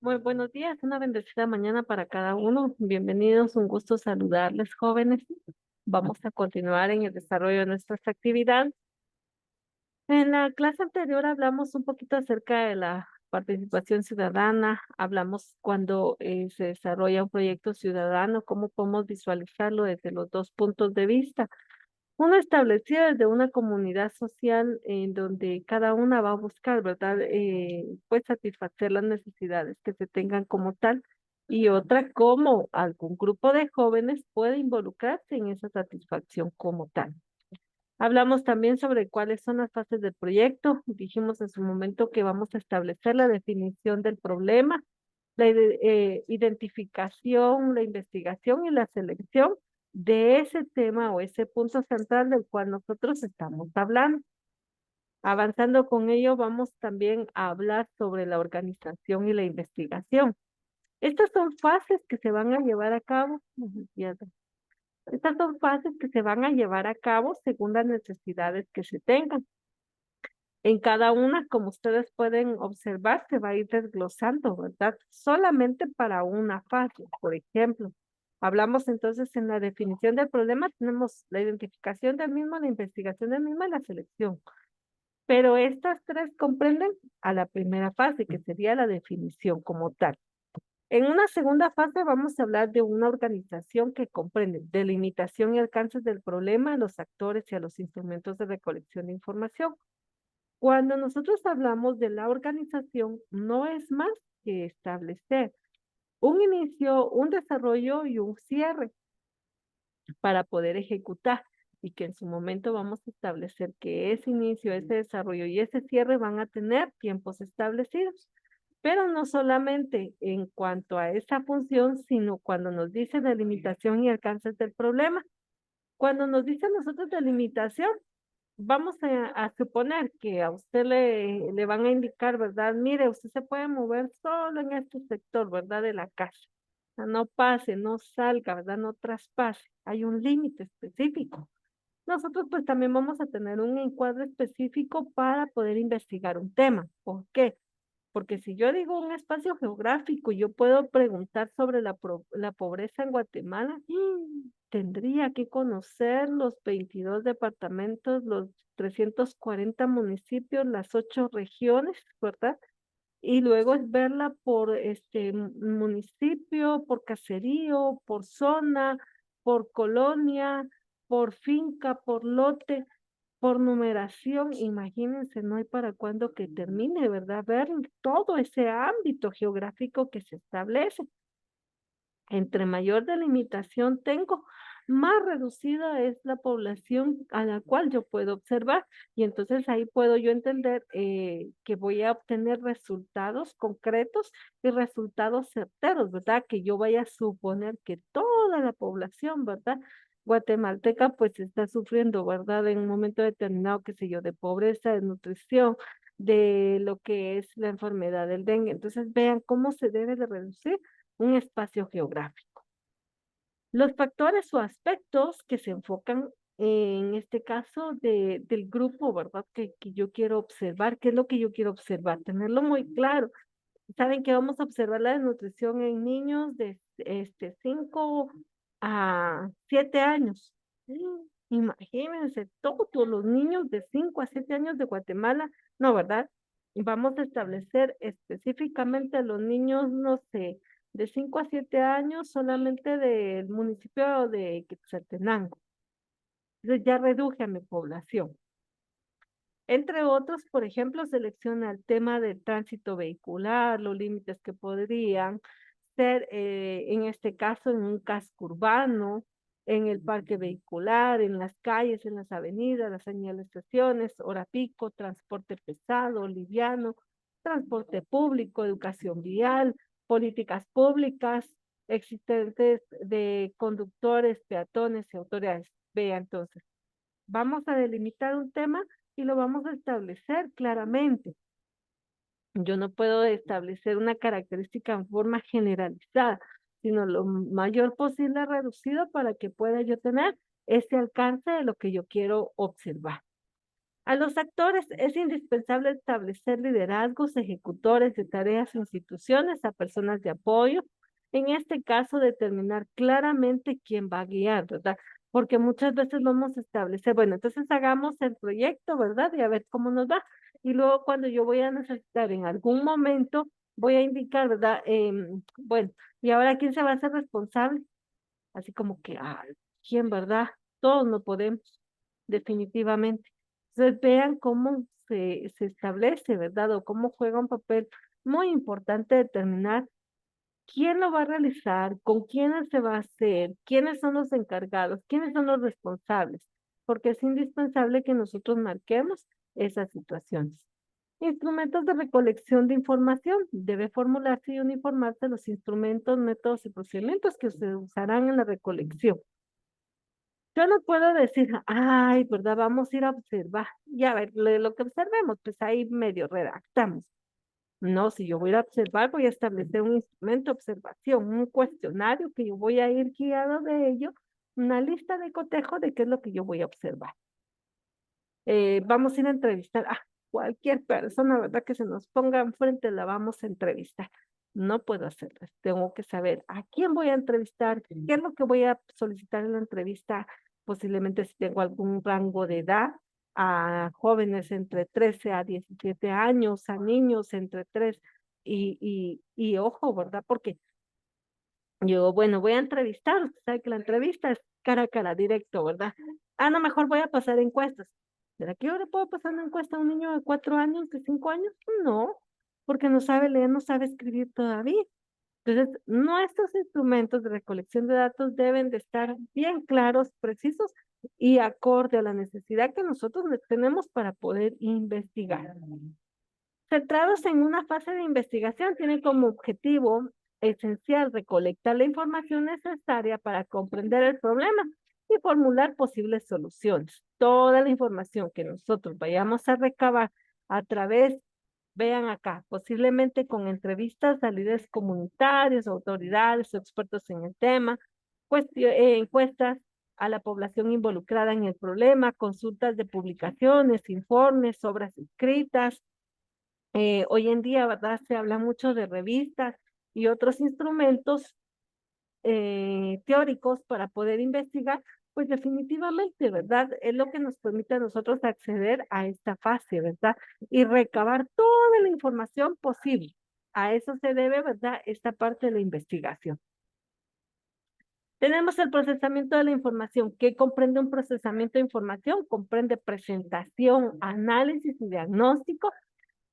Muy buenos días, una bendecida mañana para cada uno. Bienvenidos, un gusto saludarles, jóvenes. Vamos a continuar en el desarrollo de nuestras actividades. En la clase anterior hablamos un poquito acerca de la participación ciudadana, hablamos cuando se desarrolla un proyecto ciudadano, cómo podemos visualizarlo desde los dos puntos de vista. Uno establecido desde una comunidad social en donde cada una va a buscar, ¿verdad? Pues satisfacer las necesidades que se tengan como tal. Y otra, cómo algún grupo de jóvenes puede involucrarse en esa satisfacción como tal. Hablamos también sobre cuáles son las fases del proyecto. Dijimos en su momento que vamos a establecer la definición del problema, la identificación, la investigación y la selección de ese tema o ese punto central del cual nosotros estamos hablando. Avanzando con ello, vamos también a hablar sobre la organización y la investigación. Estas son fases que se van a llevar a cabo. Estas son fases que se van a llevar a cabo según las necesidades que se tengan. En cada una, como ustedes pueden observar, se va a ir desglosando, ¿verdad? Solamente para una fase, por ejemplo. Hablamos entonces en la definición del problema, tenemos la identificación del mismo, la investigación del mismo y la selección. Pero estas tres comprenden a la primera fase, que sería la definición como tal. En una segunda fase vamos a hablar de una organización que comprende delimitación y alcances del problema, a los actores y a los instrumentos de recolección de información. Cuando nosotros hablamos de la organización, no es más que establecer un inicio, un desarrollo y un cierre para poder ejecutar y que en su momento vamos a establecer que ese inicio, ese desarrollo y ese cierre van a tener tiempos establecidos. Pero no solamente en cuanto a esa función, sino cuando nos dice delimitación y alcances del problema. Cuando nos dice nosotros delimitación, vamos a suponer que a usted le van a indicar, ¿verdad? Mire, usted se puede mover solo en este sector, ¿verdad? De la casa. O sea, no pase, no salga, ¿verdad? No traspase. Hay un límite específico. Nosotros pues también vamos a tener un encuadre específico para poder investigar un tema. ¿Por qué? Porque si yo digo un espacio geográfico, yo puedo preguntar sobre la pobreza en Guatemala. Tendría que conocer los 22 departamentos, los 340 municipios, las 8 regiones, ¿verdad? Y luego es verla por este municipio, por caserío, por zona, por colonia, por finca, por lote, por numeración. Imagínense, no hay para cuándo que termine, ¿verdad? Ver todo ese ámbito geográfico que se establece. Entre mayor delimitación tengo, más reducida es la población a la cual yo puedo observar. Y entonces ahí puedo yo entender que voy a obtener resultados concretos y resultados certeros, ¿verdad? Que yo vaya a suponer que toda la población, ¿verdad? Guatemalteca pues está sufriendo, ¿verdad? En un momento determinado, qué sé yo, de pobreza, de nutrición, de lo que es la enfermedad del dengue. Entonces vean cómo se debe de reducir un espacio geográfico. Los factores o aspectos que se enfocan en este caso del grupo, ¿verdad? Que yo quiero observar, ¿qué es lo que yo quiero observar? Tenerlo muy claro. Saben que vamos a observar la desnutrición en niños de 5 a 7 años. Imagínense, todos los niños de 5 a 7 años de Guatemala, no, ¿verdad? Vamos a establecer específicamente a los niños, no sé, de 5 a 7 años solamente del municipio de Quetzaltenango. Entonces ya reduje a mi población. Entre otros, por ejemplo, selecciona el tema del tránsito vehicular, los límites que podrían ser, en este caso, en un casco urbano, en el parque vehicular, en las calles, en las avenidas, las señalizaciones, hora pico, transporte pesado, liviano, transporte público, educación vial, políticas públicas existentes de conductores, peatones y autoridades. Vea entonces, vamos a delimitar un tema y lo vamos a establecer claramente. Yo no puedo establecer una característica en forma generalizada, sino lo mayor posible reducido para que pueda yo tener ese alcance de lo que yo quiero observar. A los actores es indispensable establecer liderazgos, ejecutores de tareas e instituciones, a personas de apoyo. En este caso, determinar claramente quién va a guiar, ¿verdad? Porque muchas veces vamos a establecer, bueno, entonces hagamos el proyecto, ¿verdad? Y a ver cómo nos va. Y luego cuando yo voy a necesitar en algún momento, voy a indicar, ¿verdad? Bueno, ¿y ahora quién se va a hacer responsable? Así como que, ¿quién, verdad? Todos no podemos, definitivamente. Entonces vean cómo se establece, ¿verdad? O cómo juega un papel muy importante determinar quién lo va a realizar, con quiénes se va a hacer, quiénes son los encargados, quiénes son los responsables, porque es indispensable que nosotros marquemos esas situaciones. Instrumentos de recolección de información. Debe formularse y uniformarse los instrumentos, métodos y procedimientos que se usarán en la recolección. Yo no puedo decir, ay, ¿verdad? Vamos a ir a observar. Y a ver, lo que observemos, pues ahí medio redactamos. No, si yo voy a ir a observar, voy a establecer un instrumento de observación, un cuestionario que yo voy a ir guiado de ello, una lista de cotejo de qué es lo que yo voy a observar. Vamos a ir a entrevistar a cualquier persona, ¿verdad? Que se nos ponga enfrente, la vamos a entrevistar. No puedo hacerlo. Tengo que saber a quién voy a entrevistar, qué es lo que voy a solicitar en la entrevista, posiblemente si tengo algún rango de edad, a jóvenes entre 13 a 17 años, a niños entre 3 y ojo, ¿verdad? Porque yo, bueno, voy a entrevistar, usted sabe que la entrevista es cara a cara, directo, ¿verdad? No, mejor voy a pasar encuestas. ¿Será que yo le puedo pasar una encuesta a un niño de 4 años, de 5 años? No, porque no sabe leer, no sabe escribir todavía. Entonces, nuestros instrumentos de recolección de datos deben de estar bien claros, precisos y acorde a la necesidad que nosotros tenemos para poder investigar. Centrados en una fase de investigación, tienen como objetivo esencial recolectar la información necesaria para comprender el problema y formular posibles soluciones. Toda la información que nosotros vayamos a recabar a través, vean acá, posiblemente con entrevistas a líderes comunitarios, autoridades o expertos en el tema, encuestas a la población involucrada en el problema, consultas de publicaciones, informes, obras escritas, hoy en día, ¿verdad? Se habla mucho de revistas y otros instrumentos teóricos para poder investigar, pues definitivamente, ¿verdad? Es lo que nos permite a nosotros acceder a esta fase, ¿verdad? Y recabar toda la información posible. A eso se debe, ¿verdad? Esta parte de la investigación. Tenemos el procesamiento de la información. ¿Qué comprende un procesamiento de información? Comprende presentación, análisis y diagnóstico,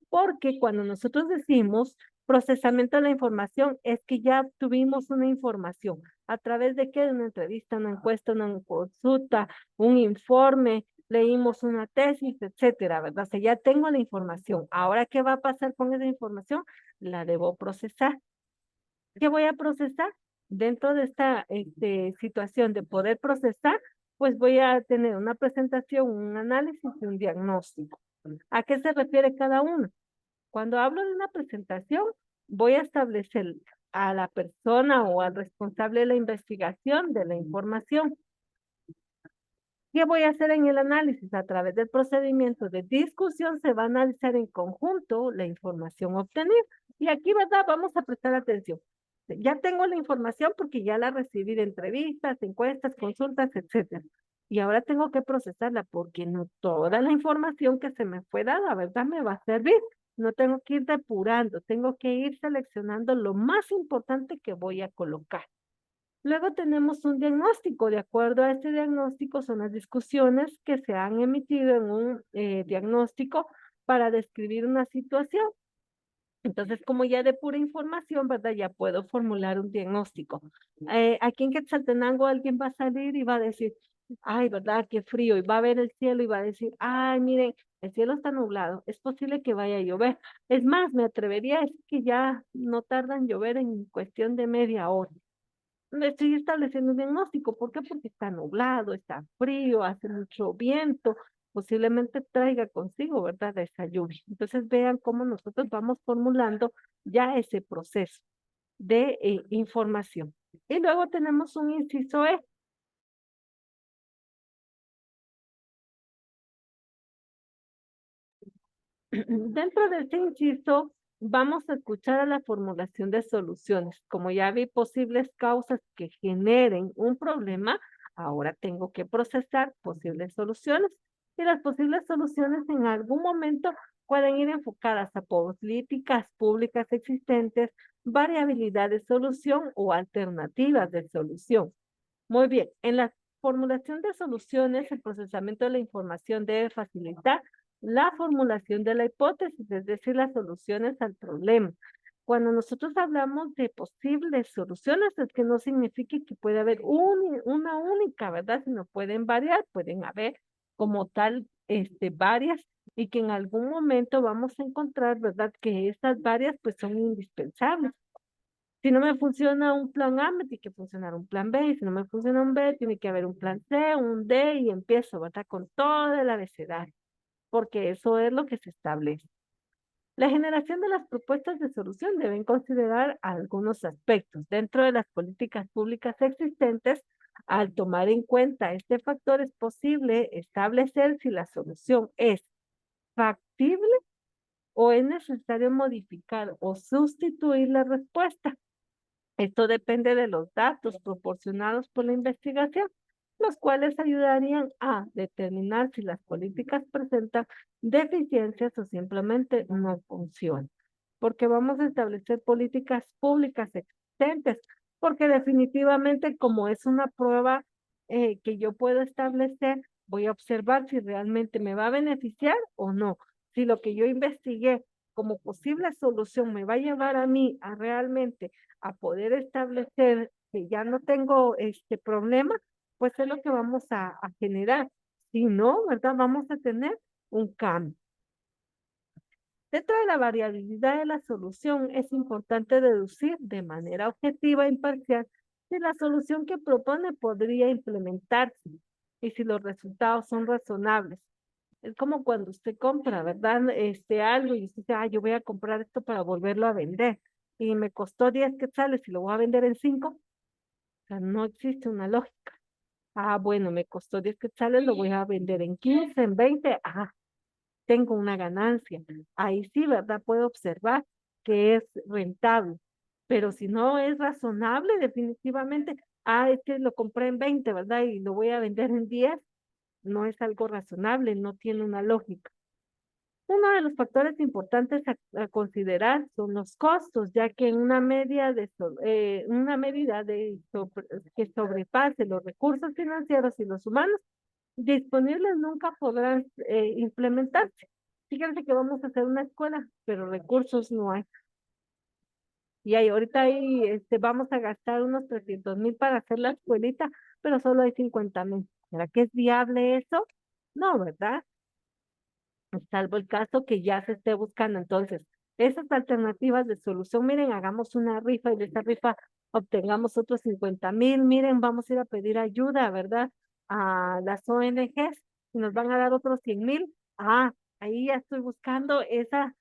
porque cuando nosotros decimos procesamiento de la información, es que ya tuvimos una información. ¿A través de qué? De una entrevista, una encuesta, una consulta, un informe, leímos una tesis, etcétera, ¿verdad? O sea, ya tengo la información. Ahora, ¿qué va a pasar con esa información? La debo procesar. ¿Qué voy a procesar? Dentro de esta situación de poder procesar, pues voy a tener una presentación, un análisis y un diagnóstico. ¿A qué se refiere cada uno? Cuando hablo de una presentación, voy a establecer a la persona o al responsable de la investigación de la información. ¿Qué voy a hacer en el análisis? A través del procedimiento de discusión se va a analizar en conjunto la información obtenida. Y aquí, ¿verdad? Vamos a prestar atención. Ya tengo la información porque ya la recibí de entrevistas, encuestas, consultas, etcétera. Y ahora tengo que procesarla porque no toda la información que se me fue dada, ¿verdad? Me va a servir. No tengo que ir depurando, tengo que ir seleccionando lo más importante que voy a colocar. Luego tenemos un diagnóstico. De acuerdo a este diagnóstico son las discusiones que se han emitido en un diagnóstico para describir una situación. Entonces, como ya de pura información, ¿verdad? Ya puedo formular un diagnóstico. Aquí en Quetzaltenango alguien va a salir y va a decir, ay, ¿verdad? Qué frío. Y va a ver el cielo y va a decir, ay, miren, el cielo está nublado. Es posible que vaya a llover. Es más, me atrevería a decir que ya no tarda en llover en cuestión de media hora. Le estoy estableciendo un diagnóstico. ¿Por qué? Porque está nublado, está frío, hace mucho viento, posiblemente traiga consigo, ¿verdad? Esa lluvia. Entonces vean cómo nosotros vamos formulando ya ese proceso de información. Y luego tenemos un inciso E. Dentro de este inciso, vamos a escuchar a la formulación de soluciones. Como ya vi posibles causas que generen un problema, ahora tengo que procesar posibles soluciones. Y las posibles soluciones en algún momento pueden ir enfocadas a políticas públicas existentes, variabilidad de solución o alternativas de solución. Muy bien, en la formulación de soluciones, el procesamiento de la información debe facilitar la formulación de la hipótesis, es decir, las soluciones al problema. Cuando nosotros hablamos de posibles soluciones, es que no significa que puede haber una única, ¿verdad? Sino pueden variar, pueden haber como tal varias y que en algún momento vamos a encontrar, ¿verdad? Que estas varias pues son indispensables. Si no me funciona un plan A, me tiene que funcionar un plan B, y si no me funciona un B, tiene que haber un plan C, un D, y empiezo, ¿verdad? Con todo el abecedario, porque eso es lo que se establece. La generación de las propuestas de solución deben considerar algunos aspectos. Dentro de las políticas públicas existentes, al tomar en cuenta este factor, es posible establecer si la solución es factible o es necesario modificar o sustituir la respuesta. Esto depende de los datos proporcionados por la investigación, los cuales ayudarían a determinar si las políticas presentan deficiencias o simplemente no funcionan. Porque vamos a establecer políticas públicas existentes, porque definitivamente como es una prueba que yo puedo establecer, voy a observar si realmente me va a beneficiar o no. Si lo que yo investigué como posible solución me va a llevar a mí a realmente a poder establecer que ya no tengo este problema, pues es lo que vamos a generar. Si no, ¿verdad? Vamos a tener un cambio. Dentro de la variabilidad de la solución, es importante deducir de manera objetiva e imparcial si la solución que propone podría implementarse y si los resultados son razonables. Es como cuando usted compra, ¿verdad? Algo y usted dice, ah, yo voy a comprar esto para volverlo a vender. Y me costó 10 quetzales y lo voy a vender en 5. O sea, no existe una lógica. Ah, bueno, me costó 10 quetzales, lo voy a vender en 15, en 20. Ah, tengo una ganancia. Ahí sí, ¿verdad? Puedo observar que es rentable. Pero si no es razonable, definitivamente, ah, es que lo compré en 20, ¿verdad? Y lo voy a vender en 10. No es algo razonable, no tiene una lógica. Uno de los factores importantes a considerar son los costos, ya que en una medida que sobrepase los recursos financieros y los humanos disponibles nunca podrán implementarse. Fíjense que vamos a hacer una escuela, pero recursos no hay. Y ahorita vamos a gastar unos 300,000 para hacer la escuelita, pero solo hay 50,000. ¿Será que es viable eso? No, ¿verdad? Salvo el caso que ya se esté buscando. Entonces, esas alternativas de solución, miren, hagamos una rifa y de esa rifa obtengamos otros 50,000, miren, vamos a ir a pedir ayuda, ¿verdad? A las ONGs y nos van a dar otros 100,000. Ah, ahí ya estoy buscando esa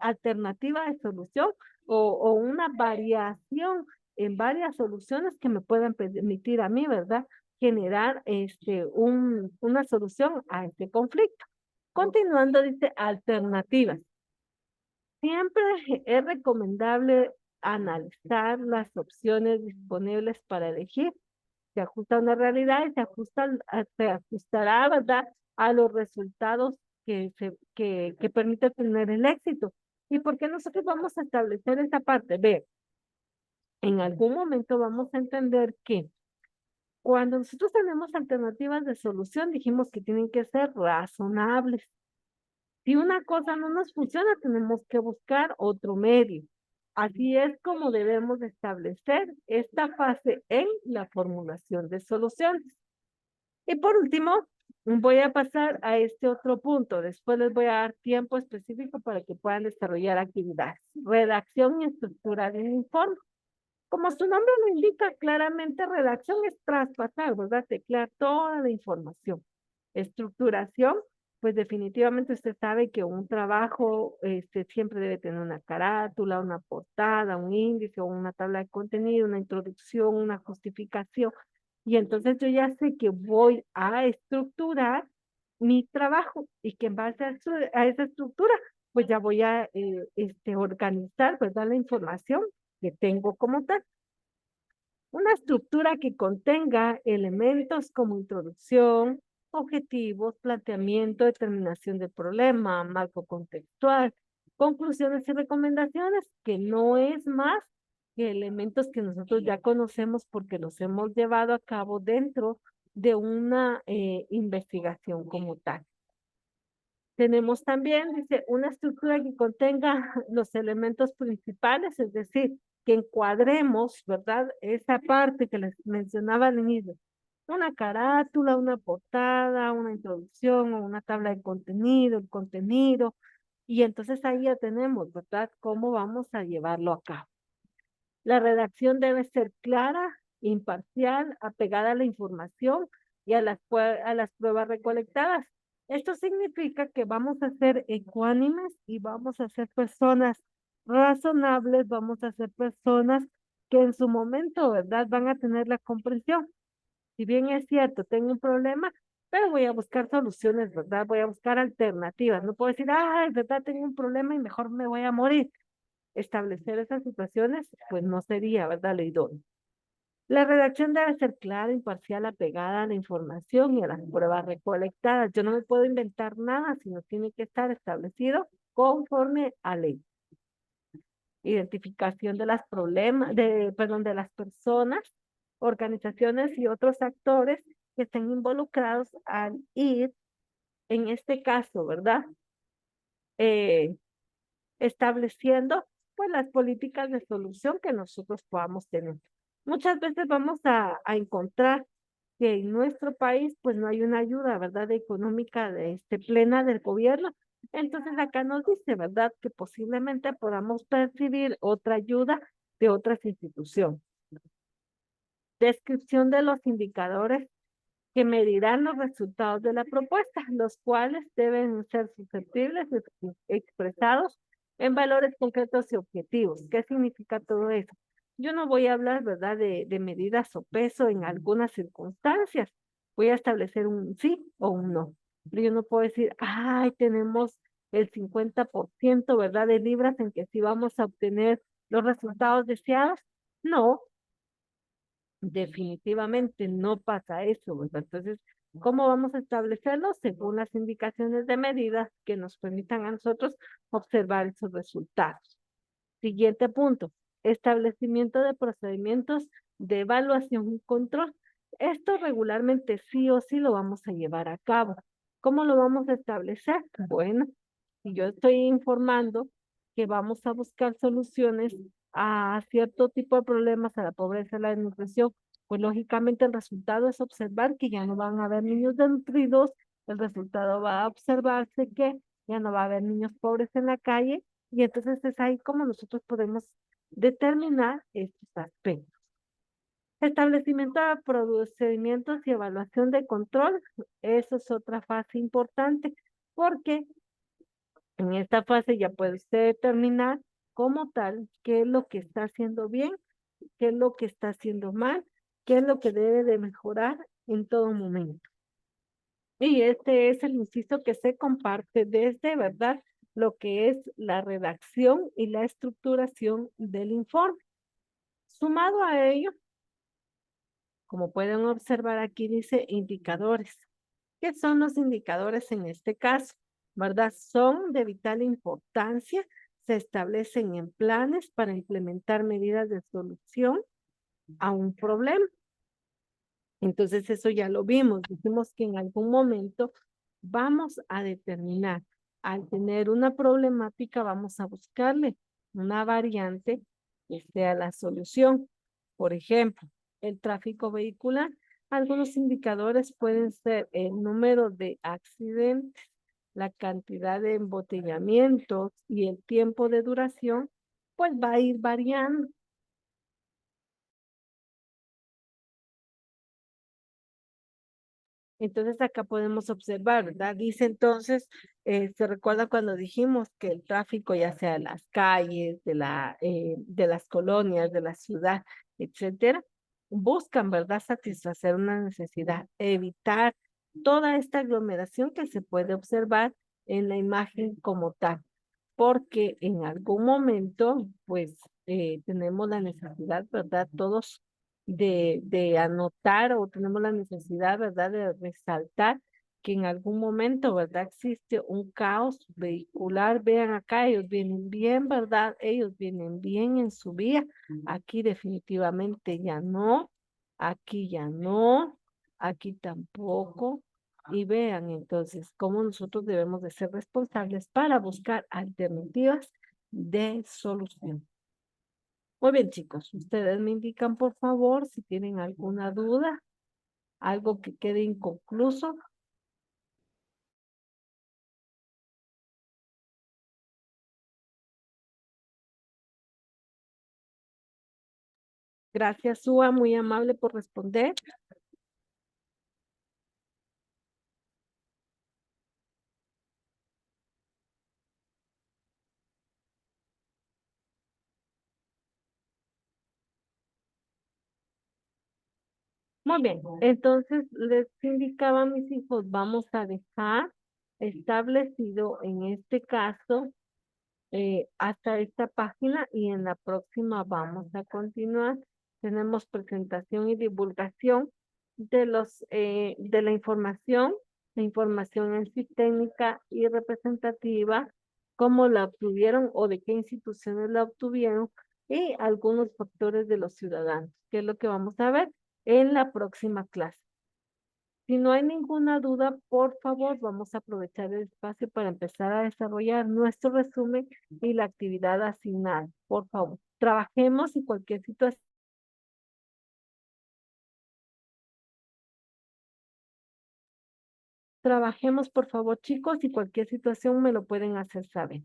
alternativa de solución o una variación en varias soluciones que me puedan permitir a mí, ¿verdad? Generar una solución a este conflicto. Continuando, dice alternativas. Siempre es recomendable analizar las opciones disponibles para elegir. Se ajusta a una realidad y se ajustará, ¿verdad? A los resultados que permite tener el éxito. ¿Y por qué nosotros vamos a establecer esa parte? Ve, en algún momento vamos a entender que cuando nosotros tenemos alternativas de solución, dijimos que tienen que ser razonables. Si una cosa no nos funciona, tenemos que buscar otro medio. Así es como debemos establecer esta fase en la formulación de soluciones. Y por último, voy a pasar a este otro punto. Después les voy a dar tiempo específico para que puedan desarrollar actividades. Redacción y estructura de un informe. Como su nombre lo indica, claramente redacción es traspasar, ¿verdad? Teclear toda la información. Estructuración, pues definitivamente usted sabe que un trabajo siempre debe tener una carátula, una portada, un índice o una tabla de contenido, una introducción, una justificación. Y entonces yo ya sé que voy a estructurar mi trabajo y que en base a esa estructura, pues ya voy a organizar, ¿verdad? La información que tengo como tal. Una estructura que contenga elementos como introducción, objetivos, planteamiento, determinación del problema, marco contextual, conclusiones y recomendaciones, que no es más que elementos que nosotros ya conocemos porque los hemos llevado a cabo dentro de una investigación como tal. Tenemos también, dice, una estructura que contenga los elementos principales, es decir, que encuadremos, ¿verdad? Esa parte que les mencionaba al inicio. Una carátula, una portada, una introducción o una tabla de contenido, el contenido. Y entonces ahí ya tenemos, ¿verdad? Cómo vamos a llevarlo a cabo. La redacción debe ser clara, imparcial, apegada a la información y a las pruebas recolectadas. Esto significa que vamos a ser ecuánimes y vamos a ser personas razonables, vamos a ser personas que en su momento, ¿verdad?, van a tener la comprensión. Si bien es cierto, tengo un problema, pero voy a buscar soluciones, ¿verdad? Voy a buscar alternativas. No puedo decir, ay, ¿verdad? Tengo un problema y mejor me voy a morir. Establecer esas situaciones, pues no sería, ¿verdad?, lo idóneo. La redacción debe ser clara, imparcial, apegada a la información y a las pruebas recolectadas. Yo no me puedo inventar nada, sino tiene que estar establecido conforme a ley. Identificación de las problemas, perdón, de las personas, organizaciones y otros actores que estén involucrados al ir, en este caso, ¿verdad? Estableciendo pues las políticas de solución que nosotros podamos tener. Muchas veces vamos a encontrar que en nuestro país pues no hay una ayuda, ¿verdad?, económica plena del gobierno. Entonces acá nos dice, ¿verdad?, que posiblemente podamos percibir otra ayuda de otras instituciones. Descripción de los indicadores que medirán los resultados de la propuesta, los cuales deben ser susceptibles de expresados en valores concretos y objetivos. ¿Qué significa todo eso? Yo no voy a hablar, ¿verdad?, de medidas o peso en algunas circunstancias. Voy a establecer un sí o un no. Pero yo no puedo decir, ay, tenemos el 50%, ¿verdad?, de libras en que sí vamos a obtener los resultados deseados. No, definitivamente no pasa eso, ¿verdad? Entonces, ¿cómo vamos a establecerlo? Según las indicaciones de medidas que nos permitan a nosotros observar esos resultados. Siguiente punto, establecimiento de procedimientos de evaluación y control. Esto regularmente sí o sí lo vamos a llevar a cabo. ¿Cómo lo vamos a establecer? Bueno, si yo estoy informando que vamos a buscar soluciones a cierto tipo de problemas, a la pobreza, a la desnutrición, pues lógicamente el resultado es observar que ya no van a haber niños desnutridos, el resultado va a observarse que ya no va a haber niños pobres en la calle, y entonces es ahí como nosotros podemos determinar estos aspectos. Establecimiento de procedimientos y evaluación de control, eso es otra fase importante, porque en esta fase ya puede usted determinar como tal qué es lo que está haciendo bien, qué es lo que está haciendo mal, qué es lo que debe de mejorar en todo momento. Y este es el inciso que se comparte desde, ¿verdad?, lo que es la redacción y la estructuración del informe. Sumado a ello, como pueden observar aquí dice indicadores. ¿Qué son los indicadores en este caso? ¿Verdad? Son de vital importancia, se establecen en planes para implementar medidas de solución a un problema. Entonces eso ya lo vimos, dijimos que en algún momento vamos a determinar, al tener una problemática vamos a buscarle una variante que sea la solución. Por ejemplo, el tráfico vehicular. Algunos indicadores pueden ser el número de accidentes, la cantidad de embotellamientos y el tiempo de duración, pues va a ir variando. Entonces acá podemos observar, ¿verdad? Dice entonces, se recuerda cuando dijimos que el tráfico, ya sea de las calles, de las colonias, de la ciudad, etcétera, buscan, ¿verdad?, satisfacer una necesidad, evitar toda esta aglomeración que se puede observar en la imagen como tal, porque en algún momento, pues, tenemos la necesidad, ¿verdad? Todos de anotar o tenemos la necesidad, ¿verdad? De resaltar que en algún momento, ¿verdad? Existe un caos vehicular. Vean acá, ellos vienen bien, ¿verdad? Ellos vienen bien en su vía. Aquí definitivamente ya no, aquí ya no, aquí tampoco. Y vean entonces cómo nosotros debemos de ser responsables para buscar alternativas de solución. Muy bien, chicos, ustedes me indican por favor si tienen alguna duda, algo que quede inconcluso. Gracias, Sua, muy amable por responder. Muy bien, entonces les indicaba a mis hijos, vamos a dejar establecido en este caso hasta esta página y en la próxima vamos a continuar. Tenemos presentación y divulgación de la información en sí técnica y representativa, cómo la obtuvieron o de qué instituciones la obtuvieron y algunos factores de los ciudadanos, que es lo que vamos a ver en la próxima clase. Si no hay ninguna duda, por favor, vamos a aprovechar el espacio para empezar a desarrollar nuestro resumen y la actividad asignada. Por favor, trabajemos y cualquier situación. Trabajemos, por favor, chicos, y cualquier situación me lo pueden hacer saber.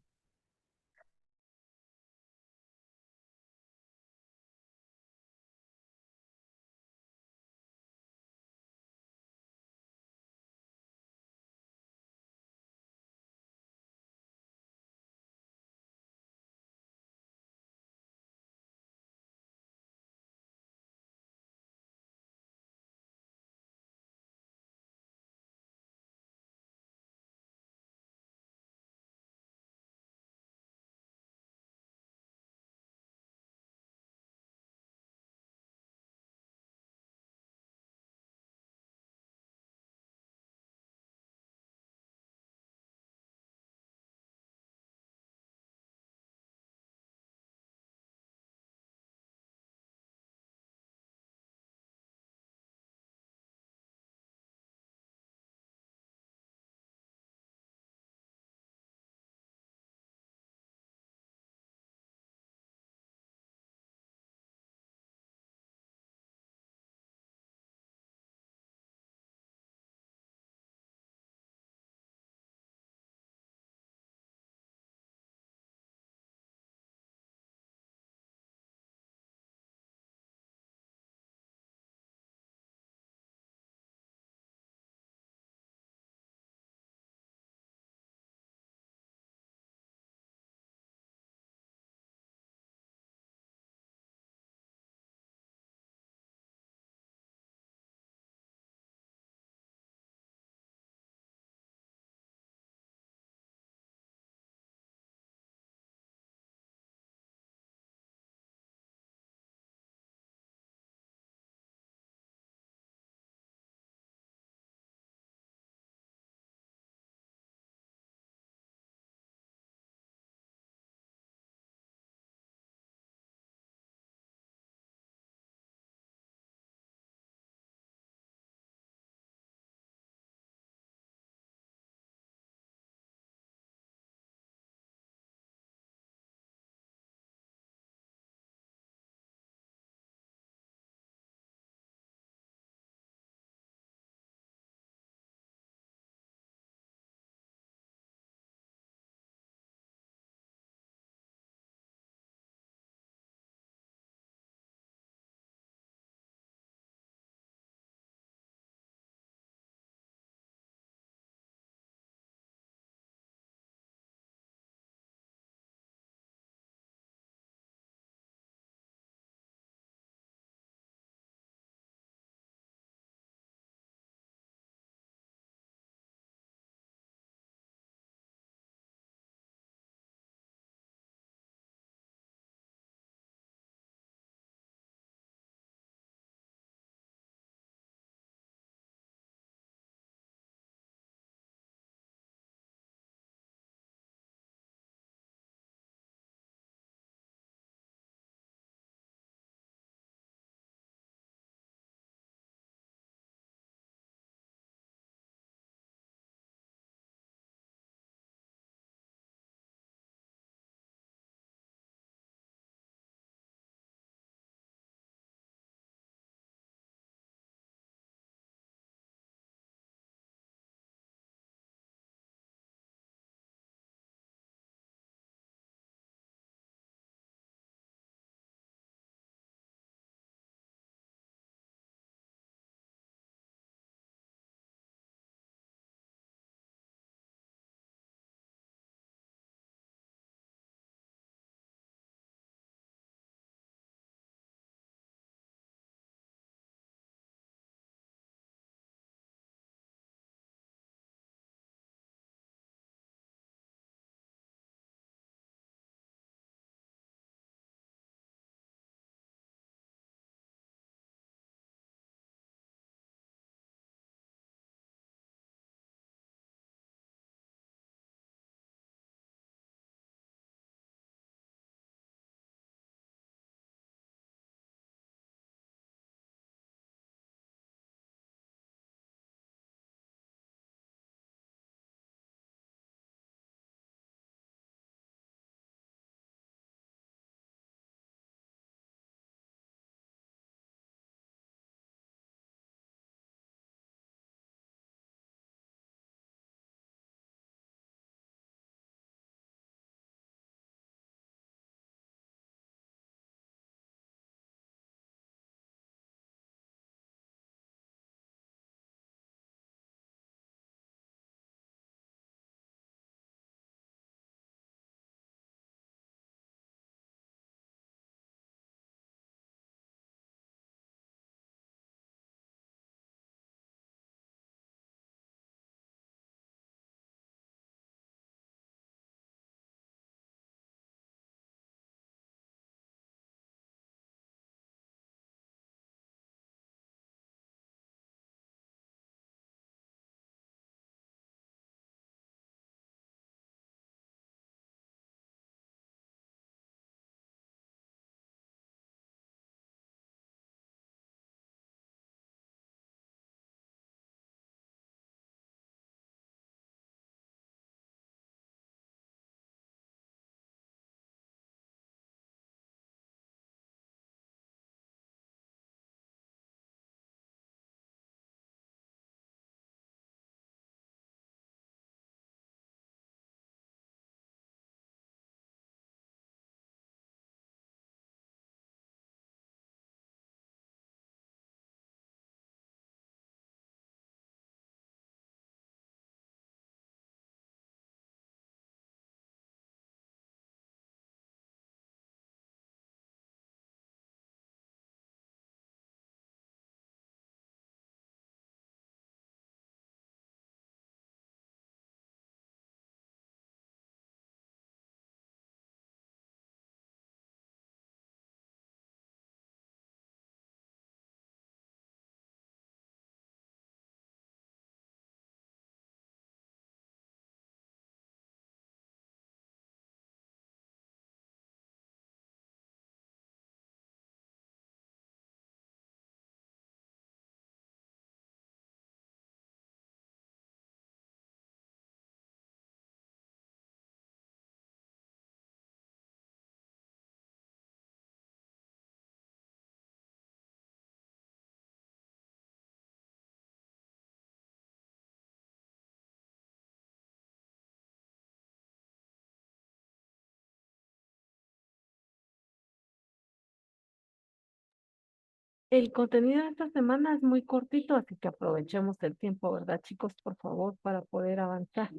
El contenido de esta semana es muy cortito, así que aprovechemos el tiempo, ¿verdad, chicos? Por favor, para poder avanzar.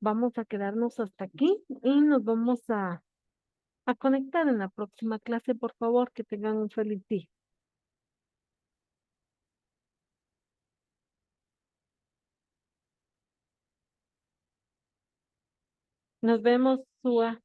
Vamos a quedarnos hasta aquí y nos vamos a conectar en la próxima clase, por favor, que tengan un feliz día. Nos vemos, Sua.